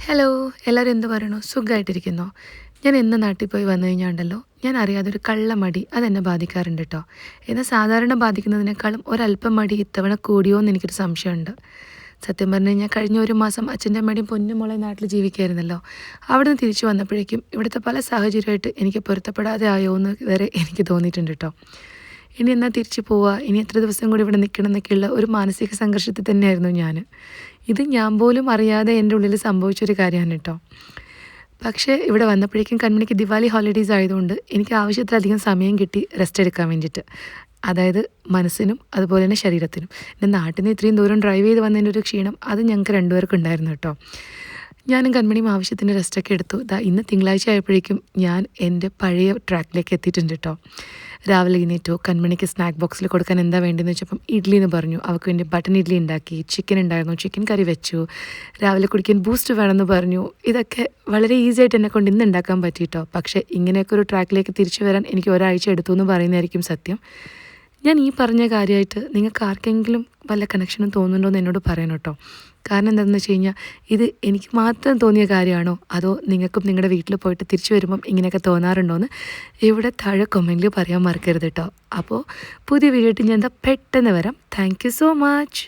Hello, എല്ലാവരും എന്ത് പറയണു? സുഖമായിട്ടിരിക്കുന്നോ? ഞാൻ എന്ന് നാട്ടിൽ പോയി വന്നു കഴിഞ്ഞാൽ ഉണ്ടല്ലോ, ഞാൻ അറിയാതെ ഒരു കള്ളമടി അതെന്നെ ബാധിക്കാറുണ്ട് കേട്ടോ. എന്നാൽ സാധാരണ ബാധിക്കുന്നതിനേക്കാളും ഒരല്പം മടി ഇത്തവണ കൂടിയോ എന്ന് എനിക്കൊരു സംശയമുണ്ട്. സത്യം പറഞ്ഞു കഴിഞ്ഞാൽ കഴിഞ്ഞ ഒരു മാസം അച്ഛൻ്റെ അമ്മയുടെയും പൊന്നുമോളെ നാട്ടിൽ ജീവിക്കായിരുന്നല്ലോ. അവിടെ നിന്ന് തിരിച്ചു വന്നപ്പോഴേക്കും ഇവിടുത്തെ പല സാഹചര്യമായിട്ട് എനിക്ക് പൊരുത്തപ്പെടാതെ ആയോ എന്ന് വരെ എനിക്ക് തോന്നിയിട്ടുണ്ട് കേട്ടോ. ഇനി എന്നാൽ തിരിച്ചു പോവുക, ഇനി എത്ര ദിവസം കൂടി ഇവിടെ നിൽക്കണം എന്നൊക്കെയുള്ള ഒരു മാനസിക സംഘർഷത്തിൽ തന്നെയായിരുന്നു ഞാൻ. ഇത് ഞാൻ പോലും അറിയാതെ എൻ്റെ ഉള്ളിൽ സംഭവിച്ചൊരു കാര്യമാണ് കേട്ടോ. പക്ഷേ ഇവിടെ വന്നപ്പോഴേക്കും കൺമണിക്ക് ദിവാലി ഹോളിഡേയ്സ് ആയതുകൊണ്ട് എനിക്ക് ആവശ്യത്തിലധികം സമയം കിട്ടി റെസ്റ്റ് എടുക്കാൻ വേണ്ടിയിട്ട്. അതായത് മനസ്സിനും അതുപോലെ തന്നെ ശരീരത്തിനും. എൻ്റെ നാട്ടിൽ നിന്ന് ഇത്രയും ദൂരം ഡ്രൈവ് ചെയ്ത് വന്നതിൻ്റെ ഒരു ക്ഷീണം അത് ഞങ്ങൾക്ക് രണ്ടുപേർക്കും ഉണ്ടായിരുന്നു കേട്ടോ. ഞാനും കൺമണിയും ആവശ്യത്തിന് റെസ്റ്റൊക്കെ എടുത്തു. ഇന്ന് തിങ്കളാഴ്ച ആയപ്പോഴേക്കും ഞാൻ എൻ്റെ പഴയ ട്രാക്കിലേക്ക് എത്തിയിട്ടുണ്ട് കേട്ടോ. രാവിലെ എഴുന്നേറ്റു, കൺമണിക്ക് സ്നാക്ക് ബോക്സിൽ കൊടുക്കാൻ എന്താ വേണ്ടതെന്ന് വെച്ചപ്പം ഇഡ്ഡലി എന്ന് പറഞ്ഞു. അവൾക്ക് വേണ്ടി ബട്ടൺ ഇഡ്ഡലി ഉണ്ടാക്കി, ചിക്കൻ ഉണ്ടായിരുന്നു, ചിക്കൻ കറി വെച്ചു. രാവിലെ കുടിക്കാൻ ബൂസ്റ്റ് വേണമെന്ന് പറഞ്ഞു. ഇതൊക്കെ വളരെ ഈസി ആയിട്ട് എന്നെ കൊണ്ട് ഇന്ന് ഉണ്ടാക്കാൻ പറ്റിയിട്ടോ. പക്ഷേ ഇങ്ങനെയൊക്കെ ഒരു ട്രാക്കിലേക്ക് തിരിച്ചു വരാൻ എനിക്ക് ഒരാഴ്ച എടുത്തു എന്ന് പറയുന്നതായിരിക്കും സത്യം. ഞാൻ ഈ പറഞ്ഞ കാര്യമായിട്ട് നിങ്ങൾക്ക് ആർക്കെങ്കിലും വല്ല കണക്ഷനും തോന്നുന്നുണ്ടോ എന്ന് എന്നോട് പറയണം കേട്ടോ. കാരണം എന്താണെന്ന് വെച്ച് കഴിഞ്ഞാൽ ഇത് എനിക്ക് മാത്രം തോന്നിയ കാര്യമാണോ അതോ നിങ്ങൾക്കും നിങ്ങളുടെ വീട്ടിൽ പോയിട്ട് തിരിച്ചു വരുമ്പം ഇങ്ങനെയൊക്കെ തോന്നാറുണ്ടോ എന്ന് ഇവിടെ താഴെ കമൻറ്റിൽ പറയാൻ മറക്കരുത് കേട്ടോ. അപ്പോൾ പുതിയ വീഡിയോ ആയിട്ട് ഞാൻ പെട്ടെന്ന് വരാം. Thank you so much.